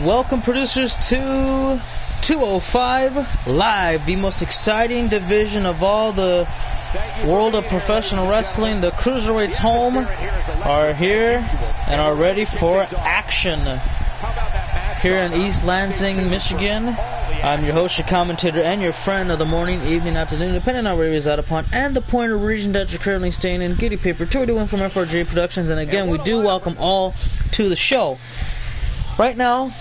welcome producers to 205 Live, the most exciting division of all the world of professional wrestling. The Cruiserweights home are here and are ready for action. Here in East Lansing, Michigan, I'm your host, your commentator, and your friend of the morning, evening, afternoon, depending on where you're at upon, and the Pointer region that you're currently staying in. Giddy Paper 281 from FRJ Productions, and again, we do welcome all to the show. Right now,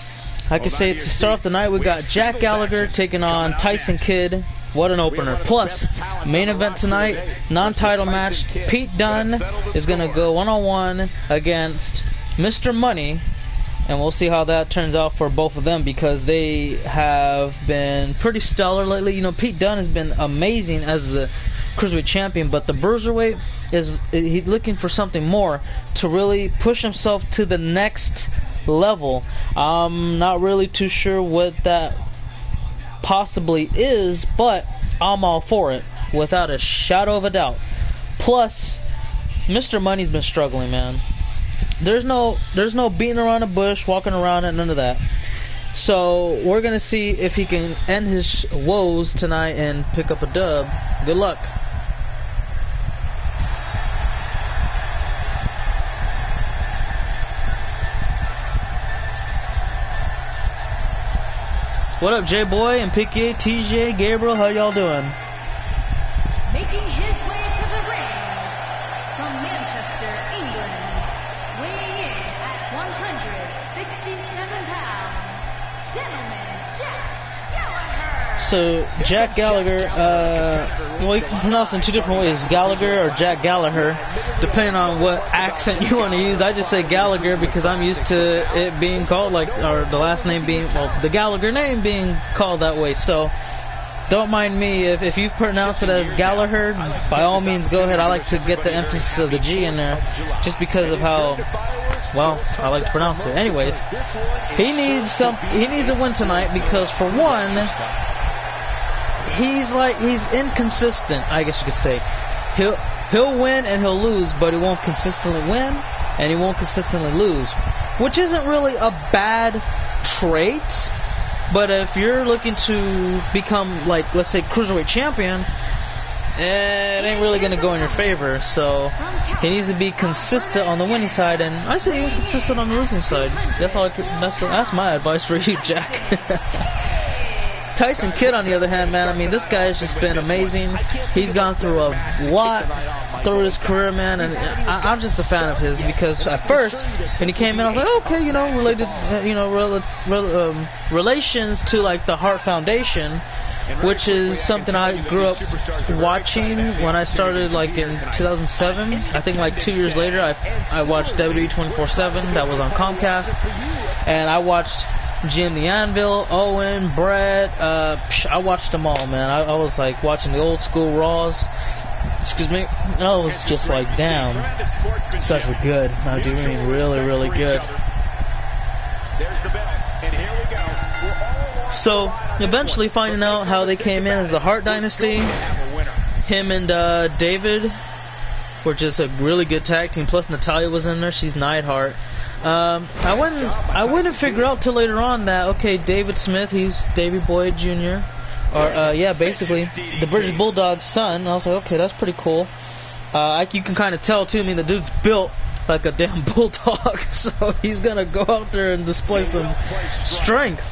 I can say to start off the night, we got Jack Gallagher taking on Tyson Kidd. What an opener. Plus, main event tonight, non-title match. Pete Dunne is going to go one-on-one against Mr. Money. And we'll see how that turns out for both of them, because they have been pretty stellar lately. You know, Pete Dunne has been amazing as the Cruiserweight champion, but the Bruiserweight he's looking for something more to really push himself to the next level. I'm not really too sure what that possibly is, but I'm all for it without a shadow of a doubt. Plus, Mr. Money's been struggling, man. There's no beating around the bush, walking around, and none of that. So we're gonna see if he can end his woes tonight and pick up a dub. Good luck. What up, J-Boy and Piquet, TJ, Gabriel? How y'all doing? Making his way to the ring from Manchester, England, weighing in at 167 pounds, gentleman Jack Gallagher. So Jack Gallagher, well, you can pronounce it in two different ways, Gallagher or Jack Gallagher, depending on what accent you want to use. I just say Gallagher because I'm used to it being called like, or the last name being, well, the Gallagher name being called that way. So don't mind me if you pronounce it as Gallagher. By all means, go ahead. I like to get the emphasis of the G in there, just because of how, well, I like to pronounce it. Anyways, he needs a win tonight because, for one, he's inconsistent, I guess you could say. He'll win and he'll lose, but he won't consistently win and he won't consistently lose, which isn't really a bad trait. But if you're looking to become, like, let's say, Cruiserweight champion, it ain't really going to go in your favor. So he needs to be consistent on the winning side, and I say you're consistent on the losing side. That's my advice for you, Jack. Tyson Kidd, on the other hand, man, I mean, this guy has just been amazing. He's gone through a lot through his career, man, and I'm just a fan of his, because at first, when he came in, I was like, okay, relations to, like, the Hart Foundation, which is something I grew up watching when I started, like, in 2007. I think, like, 2 years later, I watched WWE 24/7. That was on Comcast, and I watched Jim the Anvil, Owen, Brett, I watched them all, man. I was like watching the old school Raws. Excuse me. I was just like, damn, these guys were good. I do mean really, really good. So eventually finding out how they came in as the Hart Dynasty, him and David were just a really good tag team. Plus Natalya was in there. She's Neidhart. I wouldn't figure out till later on that, okay, David Smith, he's Davey Boy Jr. Or, basically the British Bulldog's son. I was like, okay, that's pretty cool. You can kind of tell, too. I mean, the dude's built like a damn bulldog, so he's gonna go out there and display some strength.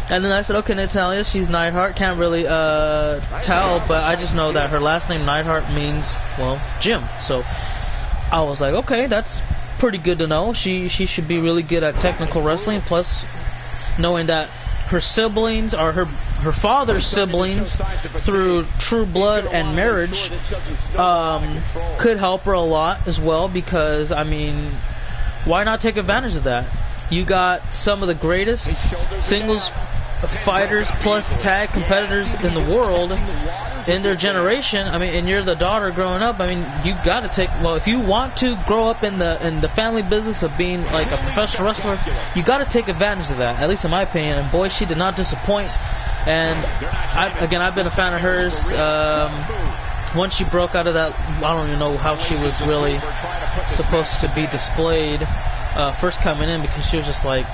And then I said, okay, Natalya, she's Neidhart. Can't really tell, but I just know that her last name Neidhart means, well, Jim. So I was like, okay, that's pretty good to know. She should be really good at technical wrestling. Plus, knowing that her siblings are her father's siblings through true blood and marriage could help her a lot as well. Because, I mean, why not take advantage of that? You got some of the greatest singles fighters plus tag competitors in the world in their generation. I mean, and you're the daughter growing up. I mean, you got to take, well, if you want to grow up in the family business of being like a professional wrestler, you got to take advantage of that, at least in my opinion. And boy, she did not disappoint. And I've been a fan of hers. Once she broke out of that, I don't even know how she was really supposed to be displayed first coming in, because she was just like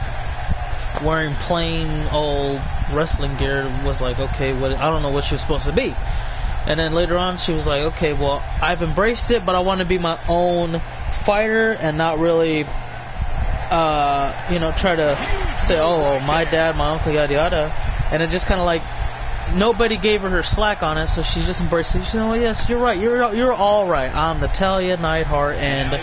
wearing plain old wrestling gear was like, okay, what, I don't know what she was supposed to be. And then later on she was like, okay, well, I've embraced it, but I want to be my own fighter and not really try to say, oh, my dad, my uncle, yada yada. And it just kind of like nobody gave her slack on it, so she just embraced it. She said, oh yes, you're right, you're all right. I'm Natalya Neidhart, and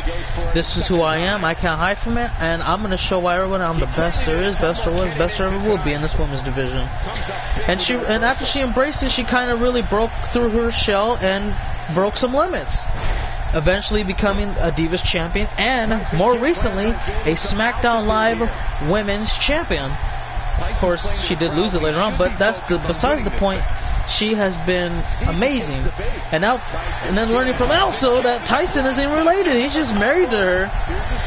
this is who I am. I can't hide from it, and I'm gonna show everyone I'm the best there is, best there was, best there ever will be in this women's division. And after she embraced it, she kind of really broke through her shell and broke some limits, eventually becoming a Divas champion, and more recently a SmackDown Live Women's champion. Of course, she did lose it later on, but besides the point. She has been amazing, and then learning from also that Tyson isn't related. He's just married to her.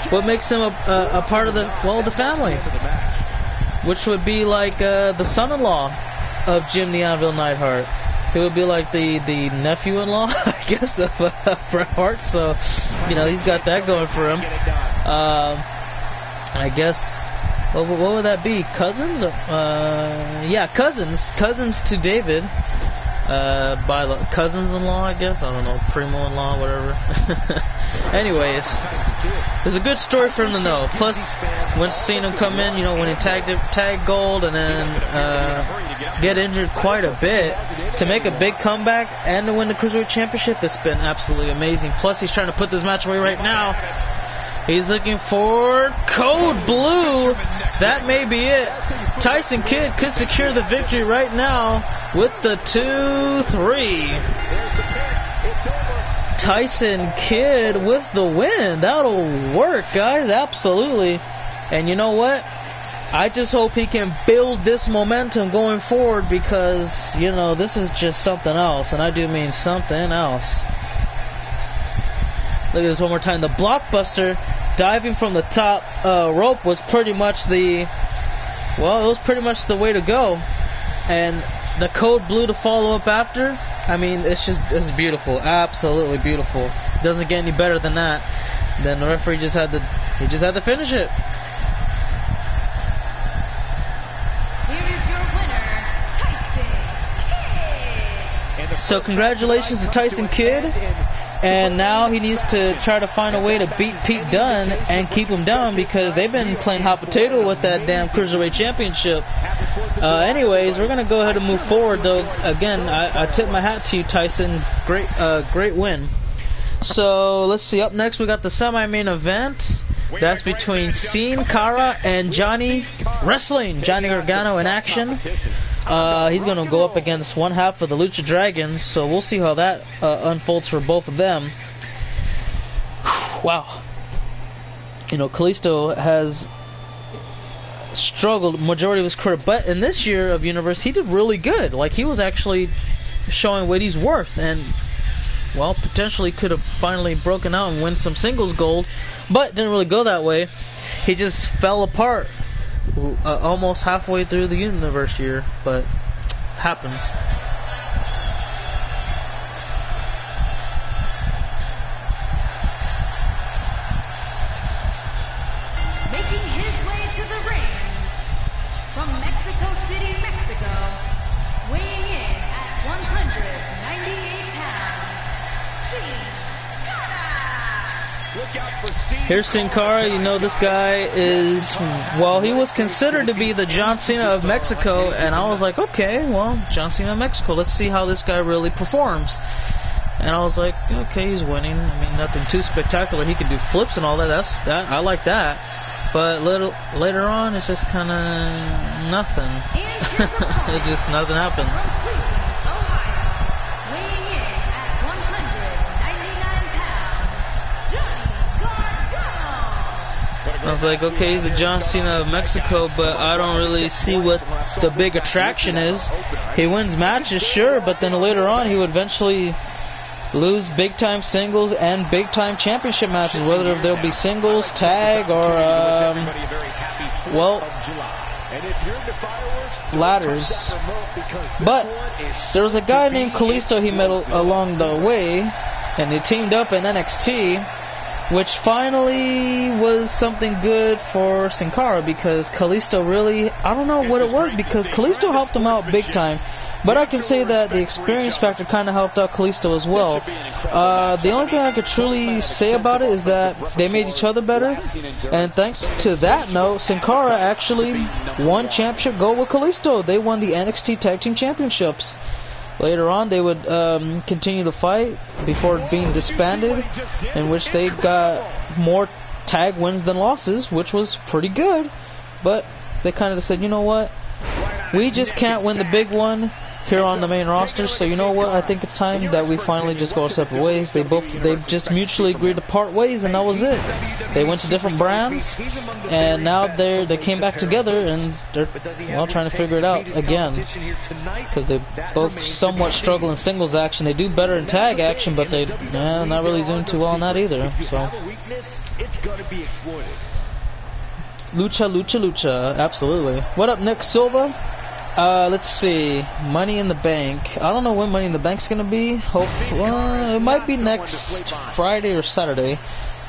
What makes him a part of the family, which would be like the son-in-law of Jim the Anvil Neidhart. He would be like the nephew-in-law, I guess, of Bret Hart. So, he's got that going for him. I guess. What would that be? Cousins? Cousins to David. By cousins-in-law, I guess. I don't know, primo-in-law, whatever. Anyways, there's a good story for him to know. Plus, when seeing him come in, when he tagged Gold and then get injured quite a bit, to make a big comeback and to win the Cruiserweight Championship, it's been absolutely amazing. Plus, he's trying to put this match away right now. He's looking for Code Blue. That may be it. Tyson Kidd could secure the victory right now with the 2-3. Tyson Kidd with the win. That'll work, guys. Absolutely. And you know what? I just hope he can build this momentum going forward, because, this is just something else. And I do mean something else. Look at this one more time. The blockbuster diving from the top rope was pretty much it was pretty much the way to go. And the Code Blue to follow up after, I mean, it's beautiful. Absolutely beautiful. Doesn't get any better than that. Then the referee just had to finish it. Here is your winner, Tyson Kidd. So congratulations to Tyson Kidd. And now he needs to try to find a way to beat Pete Dunne and keep him down, because they've been playing hot potato with that damn Cruiserweight Championship. Anyways, we're going to go ahead and move forward, though. Again, I tip my hat to you, Tyson. Great win. So, let's see. Up next, we got the semi-main event. That's between Sin Cara and Johnny Gargano in action. He's going to go up against one half of the Lucha Dragons, so we'll see how that unfolds for both of them. Wow. Kalisto has struggled majority of his career, but in this year of Universe, he did really good. Like, he was actually showing what he's worth, and, well, potentially could have finally broken out and win some singles gold, but didn't really go that way. He just fell apart almost halfway through the Universe year, but happens. Making his way to the ring from Mexico City, Mexico, weighing in at 198 pounds, Here's Sin Cara. This guy is, well, he was considered to be the John Cena of Mexico, and I was like, okay, well, John Cena of Mexico, let's see how this guy really performs. And I was like, okay, he's winning. I mean, nothing too spectacular. He can do flips and all that. I like that. But later on, it's just kind of nothing. It just nothing happened. I was like, okay, he's the John Cena of Mexico, but I don't really see what the big attraction is. He wins matches, sure, but then later on he would eventually lose big-time singles and big-time championship matches, whether they'll be singles, tag, or, ladders. But there was a guy named Kalisto he met along the way, and they teamed up in NXT. which finally was something good for Sin Cara, because Kalisto really, I don't know what it was, because Kalisto helped him out big time. But I can say that the experience factor kind of helped out Kalisto as well. The only thing I could truly say about it is that they made each other better. And thanks to that note, Sin Cara actually won championship gold with Kalisto. They won the NXT Tag Team Championships. Later on, they would continue to fight before being disbanded, in which they got more tag wins than losses, which was pretty good. But they kind of said, you know what? We just can't win the big one here on the main roster, so you know what, I think it's time that we finally just go our separate ways. They just mutually agreed to part ways, and that was it. They went to different brands, and now they came back together, and they're, well, trying to figure it out again, because they both somewhat struggle in singles action. They do better in tag action, but they're not really doing too well in that either. So lucha, absolutely. What up, Nick Silva? Let's see. Money in the Bank. I don't know when Money in the Bank's gonna be. It might be next Friday or Saturday.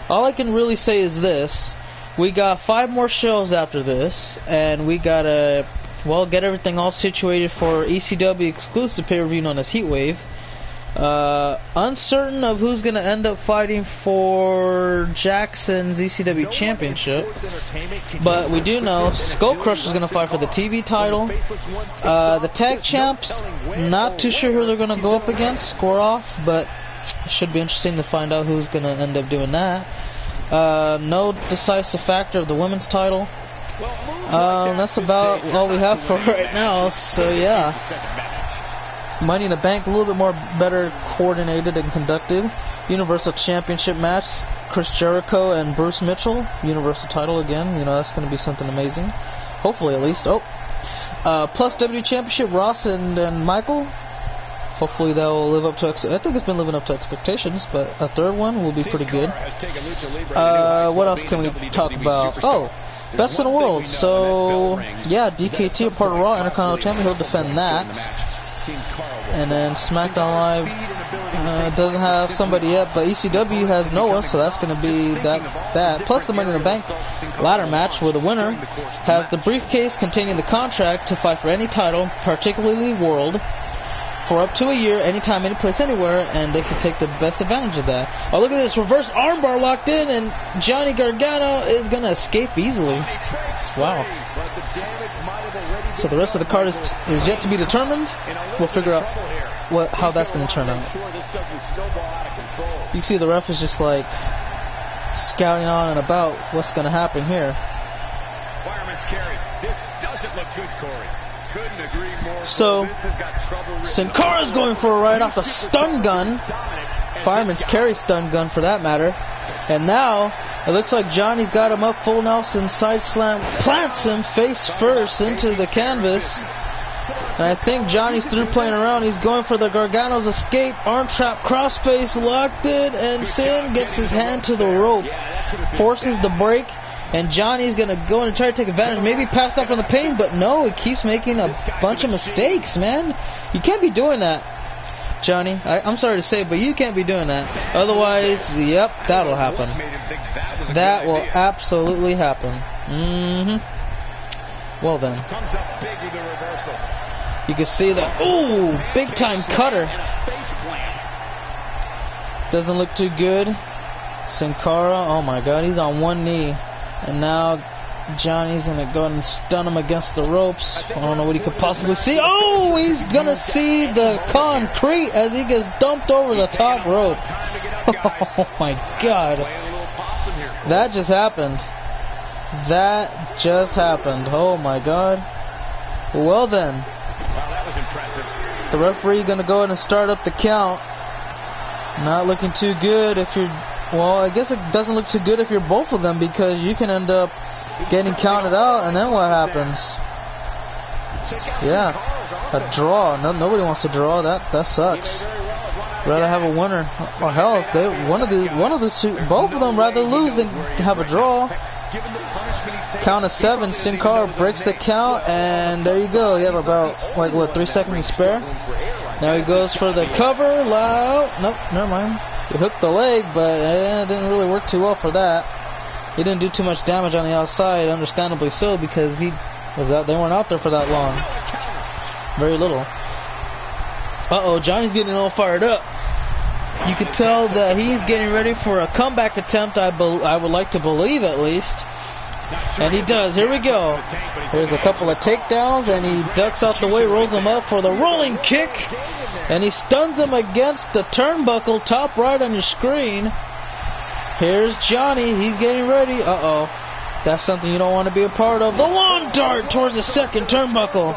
All I can really say is this: we got 5 more shows after this, and we gotta, well, get everything all situated for ECW exclusive pay-per-view known as Heatwave. Uncertain of who's going to end up fighting for Jackson's ECW Championship, but we do know Skull Crusher is going to fight for the TV title. The tag champs, not too sure who they're going to go up against, score off, but it should be interesting to find out who's going to end up doing that. No decisive factor of the women's title. That's about all we have for right now, so yeah. Money in the Bank, a little bit more better coordinated and conducted. Universal Championship match, Chris Jericho and Bruce Mitchell. Universal title again, you know, that's going to be something amazing. Hopefully, at least. Plus WWE Championship, Ross and Michael. Hopefully they'll live up to, I think it's been living up to expectations, but a third one will be pretty good. What else can we talk about? Oh, Best in the World. So, yeah, DKT, a part of Raw, Intercontinental Champion, he'll defend that. And then SmackDown Live doesn't have somebody yet, but ECW has Noah, so that's going to be that. Plus the Money in the Bank ladder match, where the winner has the briefcase containing the contract to fight for any title, particularly World, for up to a year, anytime, anyplace, anywhere, and they can take the best advantage of that. Oh, look at this, reverse armbar locked in, and Johnny Gargano is going to escape easily. Wow. So the rest of the card is yet to be determined. We'll figure out how that's going to turn out. You see the ref is just like scouting on and about what's going to happen here. So Sin Cara's going for a right off the stun gun. Fireman's Carry stun gun for that matter. And now it looks like Johnny's got him up, full Nelson side slam, plants him face first into the canvas. And I think Johnny's through playing around. He's going for the Gargano's escape, arm trap, crossface, locked in, and Sin gets his hand to the rope, forces the break, and Johnny's going to go in and try to take advantage. Maybe passed out from the pain, but no, he keeps making a bunch of mistakes, man. You can't be doing that, Johnny. I'm sorry to say, but you can't be doing that. Otherwise, yep, that'll happen. That will absolutely happen. Well then. You can see that. Ooh, big time cutter. Doesn't look too good. Sin Cara, oh my god, he's on one knee. And now Johnny's going to go and stun him against the ropes. I don't know what he could possibly see. Oh, he's going to see the concrete as he gets dumped over the top rope. Oh my god. That just happened. That just happened. Oh my god. Well then. Wow, that was impressive. The referee going to go ahead and start up the count. Not looking too good if you're... Well, I guess it doesn't look too good if you're both of them, because you can end up getting counted out, and then what happens? Yeah, a draw. Nobody wants to draw. That sucks. Rather have a winner. Or hell, one of the two, both of them rather lose than have a draw. Count of 7. Sin Cara breaks the count, and there you go. You have about, like, what, 3 seconds to spare? Now he goes for the cover. Nope, never mind. He hooked the leg, but it didn't really work too well for that. He didn't do too much damage on the outside, understandably so, because he was out. They weren't out there for that long. Very little. Uh-oh, Johnny's getting all fired up. You could tell that he's getting ready for a comeback attempt, I would like to believe at least. And he does. Here we go. There's a couple of takedowns, and he ducks out the way, rolls him up for the rolling kick, and he stuns him against the turnbuckle, top right on your screen. Here's Johnny. He's getting ready. Uh-oh. That's something you don't want to be a part of. The lawn dart towards the second turnbuckle.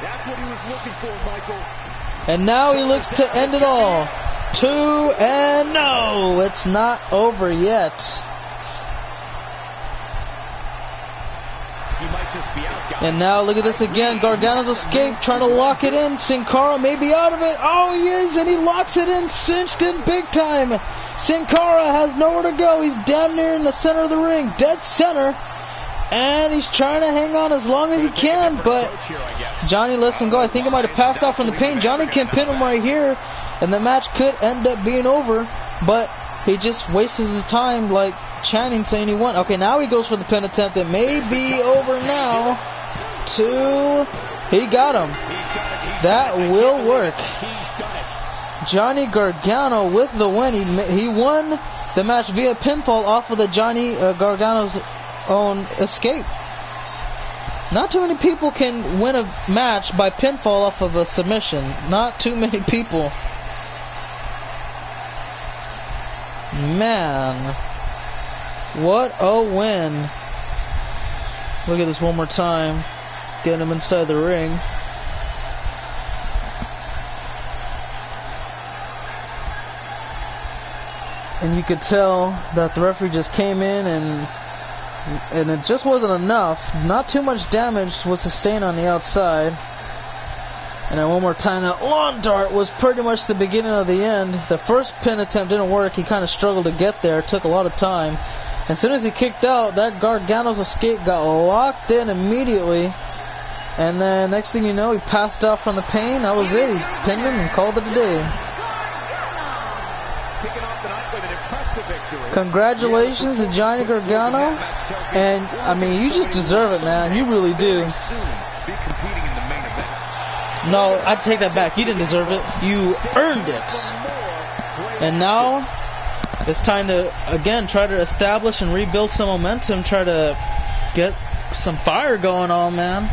That's what he was looking for, Michael. And now he looks to end it all. 2 and no, it's not over yet. He might just be out, guys. And now look at this again. Gargano's escaped, trying to lock it in. Sin Cara may be out of it. Oh, he is, and he locks it in, cinched in big time. Sin Cara has nowhere to go. He's damn near in the center of the ring, dead center. And he's trying to hang on as long as he can, but Johnny lets him go. I think he might have passed out from the pain. Johnny can pin him right here, and the match could end up being over, but he just wastes his time like Channing saying he won. Okay, now he goes for the pin attempt. It may be over now. 2. He got him. That will work. Johnny Gargano with the win. He won the match via pinfall off of the Johnny Gargano's own escape. Not too many people can win a match by pinfall off of a submission. Not too many people. Man, what a win. Look at this one more time. Getting him inside the ring. And you could tell that the referee just came in and it just wasn't enough. Not too much damage was sustained on the outside. And then one more time, that lawn dart was pretty much the beginning of the end. The first pin attempt didn't work. He kind of struggled to get there. It took a lot of time. As soon as he kicked out, that Gargano's escape got locked in immediately. And then next thing you know, he passed out from the pain. That was it. He pinned him and called it a day. Congratulations to Johnny Gargano. And, I mean, you just deserve it, man. You really do. No, I take that back. You didn't deserve it. You earned it. And now, it's time to, again, try to establish and rebuild some momentum. Try to get some fire going on, man.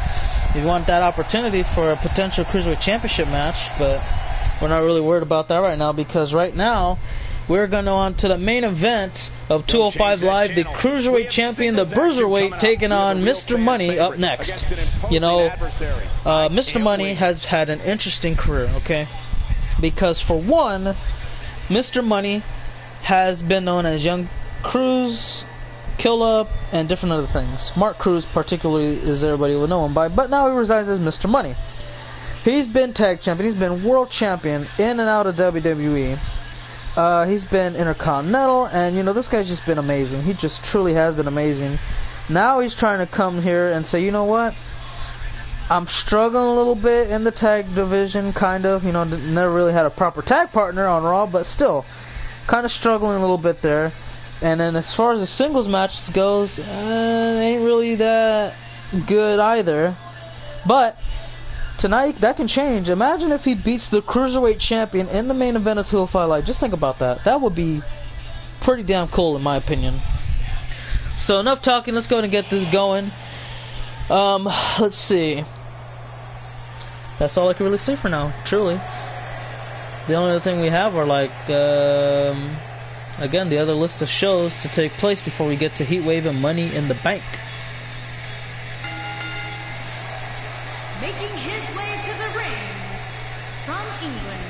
You want that opportunity for a potential Cruiserweight Championship match. But we're not really worried about that right now, because right now, we're going on to the main event of 205 Live, the Cruiserweight Champion, the Bruiserweight, taking on Mr. Money up next. You know, Mr. Money has had an interesting career, okay? Because for one, Mr. Money has been known as Young Cruz, Kill Up, and different other things. Mark Cruz particularly is everybody will know him by, but now he resides as Mr. Money. He's been tag champion, he's been world champion in and out of WWE. He's been Intercontinental, and you know, this guy's just been amazing. He just truly has been amazing. Now he's trying to come here and say, you know what? I'm struggling a little bit in the tag division, kind of. You know, never really had a proper tag partner on Raw, but still, kind of struggling a little bit there. And then as far as the singles matches goes, ain't really that good either. But tonight, that can change. Imagine if he beats the Cruiserweight Champion in the main event of 205 Live. Just think about that. That would be pretty damn cool, in my opinion. So, enough talking. Let's go ahead and get this going. Let's see. That's all I can really say for now, truly. The only other thing we have are, like, again, the other list of shows to take place before we get to Heatwave and Money in the Bank. Making his way to the ring from England,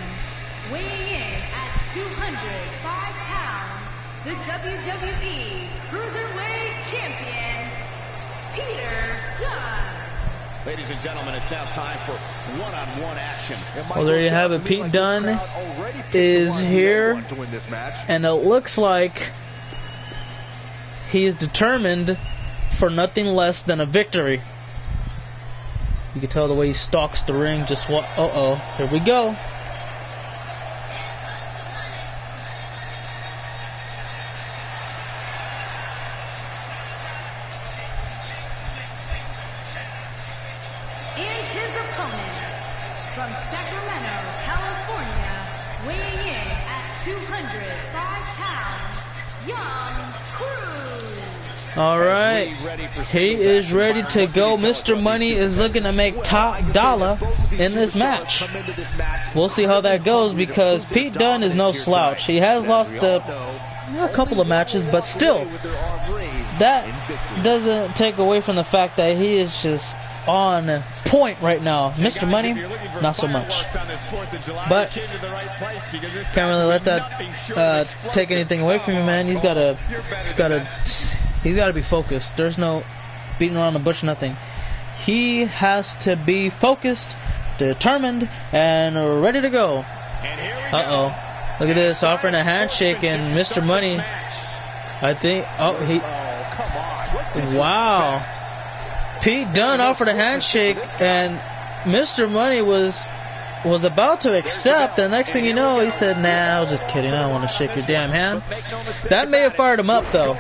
weighing in at 205 pounds, the WWE Cruiserweight Champion, Peter Dunne. Ladies and gentlemen, it's now time for one-on-one action. Well, there you have it. Pete Dunne is here, and it looks like he is determined for nothing less than a victory. You can tell the way he stalks the ring, just what, here we go. from Sacramento, California, weighing in at 205 pounds, Young Cruz. All right, he is ready to go. Mr. Money is looking to make top dollar in this match. We'll see how that goes because Pete Dunne is no slouch. He has lost a couple of matches, but still, that doesn't take away from the fact that he is just on point right now. Mr. Money, not so much. But can't really let that take anything away from him, man. He's gotta be focused. There's no beating around the bush, nothing. He has to be focused, determined, and ready to go. Uh-oh. Look at this, offering a handshake, and Mr. Money, I think, wow. Pete Dunne offered a handshake, and Mr. Money was about to accept, and next thing you know, he said, nah, I was just kidding, I don't want to shake your damn hand. That may have fired him up, though.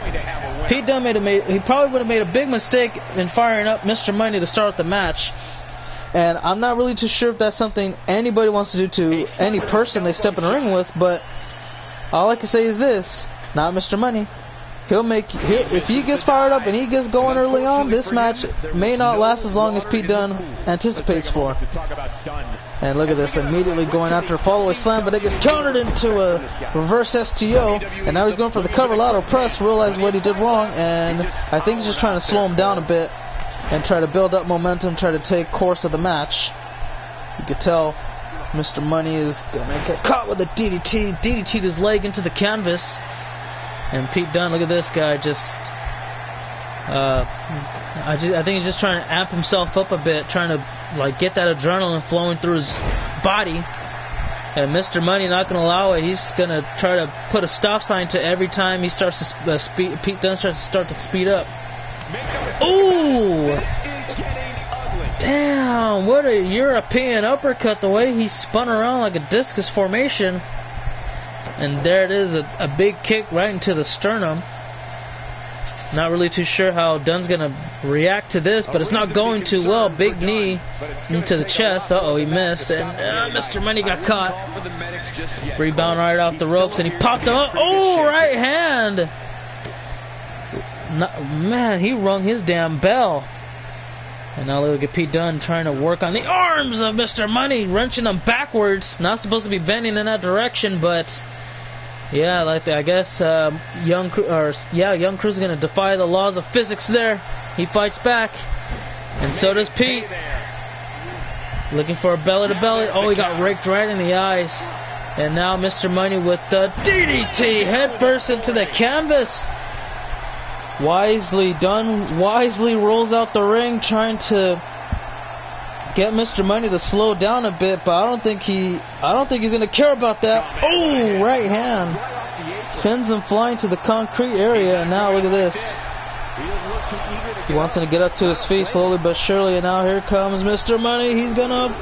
Pete Dunne he probably would have made a big mistake in firing up Mr. Money to start the match. And I'm not really too sure if that's something anybody wants to do to any person they step in the ring with, but all I can say is this, not Mr. Money. If he gets fired up and he gets going early on, this match may not last as long as Pete Dunne anticipates for. And look at this, immediately going after a follow-away slam, but it gets countered into a reverse STO, and now he's going for the cover lateral press, realized what he did wrong, and I think he's just trying to slow him down a bit and try to build up momentum, try to take course of the match. You could tell Mr. Money is going to get caught with a DDT, DDT'd his leg into the canvas. And Pete Dunne, look at this guy, I think he's just trying to amp himself up a bit, trying to get that adrenaline flowing through his body. And Mr. Money not going to allow it. He's going to try to put a stop sign to every time he starts to Pete Dunne starts to speed up. Ooh! Damn, what a European uppercut, the way he spun around like a discus formation. And there it is, a big kick right into the sternum. Not really too sure how Dunne's going to react to this, but it's not going too well. Big knee into the chest. Uh-oh, he missed. And Mr. Money got caught. Rebound right off the ropes, and he popped him up. Oh, right hand. Man, he rung his damn bell. And now look at Pete Dunne trying to work on the arms of Mr. Money, wrenching them backwards. Not supposed to be bending in that direction, but yeah, I guess Young Cruz is going to defy the laws of physics there. He fights back, and so does Pete. Looking for a belly to belly. Oh, he got raked right in the eyes. And now Mr. Money with the DDT head first into the canvas. Wisely done. Wisely rolls out the ring, trying to get Mr. Money to slow down a bit, but I don't think he's going to care about that. Oh, right hand sends him flying to the concrete area, and now look at this. He wants him to get up to his feet slowly but surely, and now here comes Mr. Money. He's gonna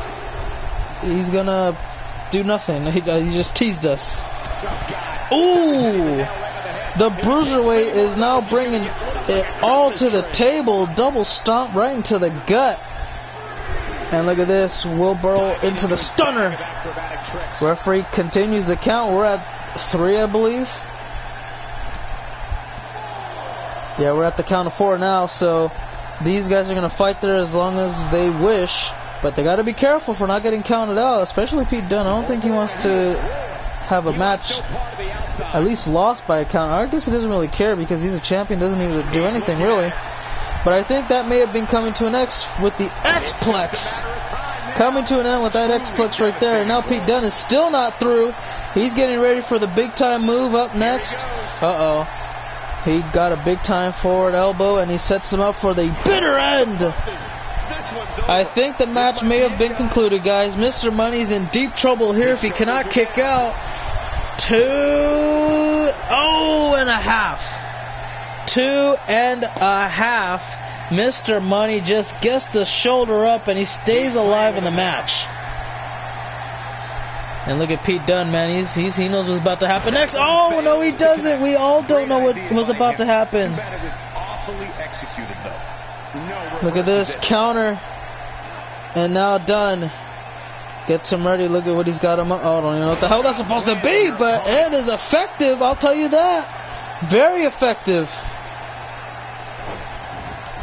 do nothing. He just teased us. Ooh. The Bruiserweight is now bringing it all to the table. Double stomp right into the gut. And look at this. Wheelbarrow into the stunner. Referee continues the count. We're at 3, I believe. Yeah, we're at the count of 4 now. So these guys are going to fight there as long as they wish. But they got to be careful for not getting counted out, especially Pete Dunne. I don't think he wants to have a match at least lost by a count. I guess he doesn't really care because he's a champion, doesn't need to do anything really. But I think that may have been coming to an X with the X-Plex. Coming to an end with that X-Plex right there. And now Pete Dunne is still not through. He's getting ready for the big time move up next. Uh-oh. He got a big time forward elbow and he sets him up for the bitter end. I think the match may have been concluded, guys. Mr. Money's in deep trouble here if he cannot kick out. 2.5. 2.5. Mr. Money just gets the shoulder up and he stays alive in the match. And look at Pete Dunne, man. He knows what's about to happen next. Oh, no, he doesn't. We all don't know what was about to happen. Look at this counter. And now Dunne Gets him ready. Look at what he's got him. Oh, I don't even know what the hell that's supposed to be, but it is effective. I'll tell you that. Very effective.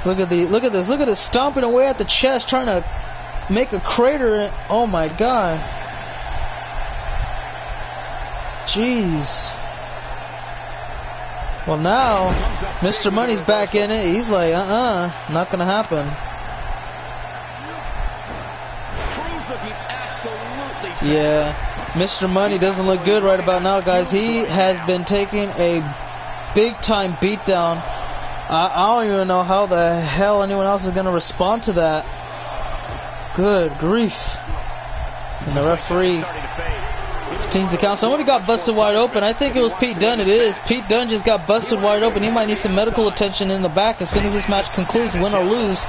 Look at this. Look at this stomping away at the chest, trying to make a crater. Oh my God. Jeez. Well, now Mr. Money's back in it. He's like, not gonna happen. Yeah, Mr. Money doesn't look good right about now, guys. He has been taking a big-time beatdown. I don't even know how the hell anyone else is going to respond to that. Good grief. And the referee continues to count. Somebody got busted wide open. I think it was Pete Dunne. It is. Pete Dunne just got busted wide open. He might need some medical attention in the back as soon as this match concludes, win or lose.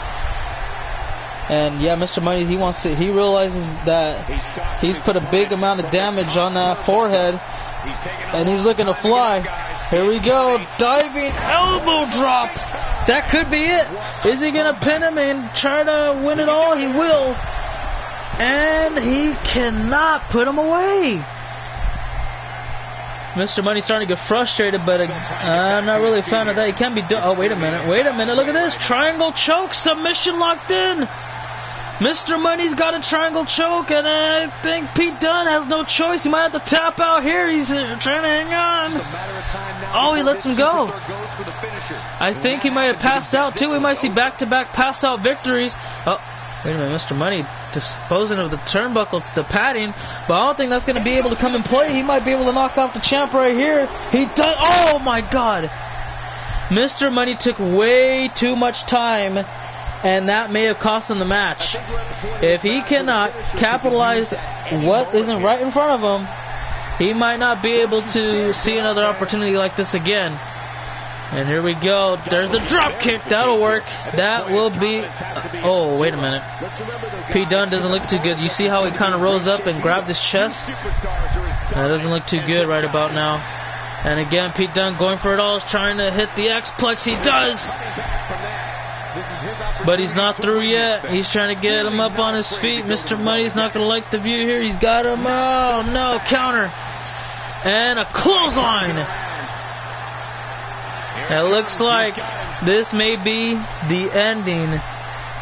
And yeah, Mr. Money, he realizes that he's put a big amount of damage on that forehead, and he's looking to fly. Here we go, diving elbow drop. That could be it. Is he gonna pin him and try to win it all? He will, and he cannot put him away. Mr. Money's starting to get frustrated, but I'm not really a fan of that. He can't be done. Oh, wait a minute. Look at this. Triangle choke, submission locked in. Mr. Money's got a triangle choke, and I think Pete Dunne has no choice. He might have to tap out here. He's trying to hang on. Oh, he lets him go. I think he might have passed out, too. We might see back-to-back passed-out victories. Oh, wait a minute. Mr. Money disposing of the turnbuckle, the padding, but I don't think that's going to be able to come in play. He might be able to knock off the champ right here. He does. Oh, my God. Mr. Money took way too much time, and that may have cost him the match. If he cannot capitalize what isn't right in front of him, he might not be able to see another opportunity like this again. And here we go. There's the drop kick. That'll work. That will be... oh, wait a minute. Pete Dunne doesn't look too good. You see how he kind of rose up and grabbed his chest? That doesn't look too good right about now. And again, Pete Dunne going for it all, trying to hit the X-Plex. He does. But he's not through yet. He's trying to get him up on his feet. Mr. Money's not going to like the view here. He's got him. Oh, no. Counter. And a clothesline. It looks like this may be the ending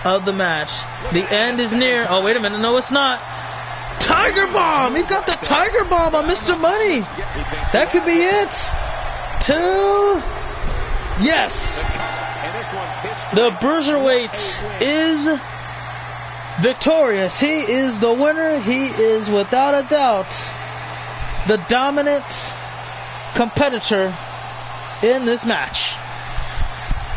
of the match. The end is near. Oh, wait a minute. No, it's not. Tiger Bomb. He got the Tiger Bomb on Mr. Money. That could be it. 2. Yes. The Bruiserweight is victorious. He is the winner. He is, without a doubt, the dominant competitor in this match.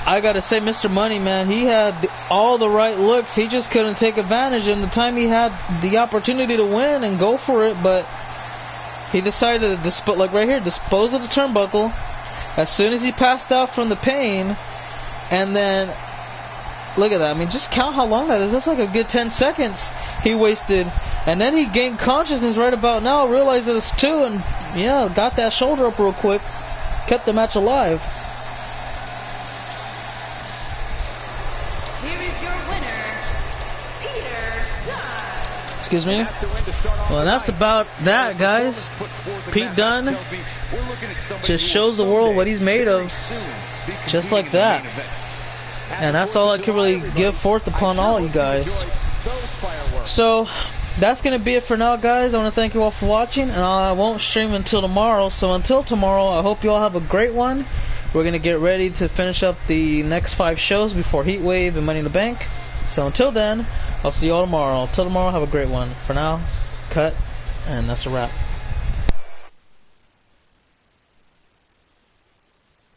I gotta say, Mr. Money, man, he had all the right looks. He just couldn't take advantage in the time he had the opportunity to win and go for it, but he decided to, like right here, dispose of the turnbuckle as soon as he passed out from the pain. And then, look at that. I mean, just count how long that is. That's like a good 10 seconds he wasted. And then he gained consciousness right about now, realized that it's 2, and, yeah, got that shoulder up real quick. Kept the match alive. Here is your winner, Peter Dunne. Excuse me? Well, that's about that, guys. Pete Dunne just shows the world what he's made of. Just like that. And that's all I can really give forth upon all you guys. So, that's going to be it for now, guys. I want to thank you all for watching, and I won't stream until tomorrow. So until tomorrow, I hope you all have a great one. We're going to get ready to finish up the next 5 shows before Heatwave and Money in the Bank. So until then, I'll see you all tomorrow. Until tomorrow, have a great one. For now, cut, and that's a wrap.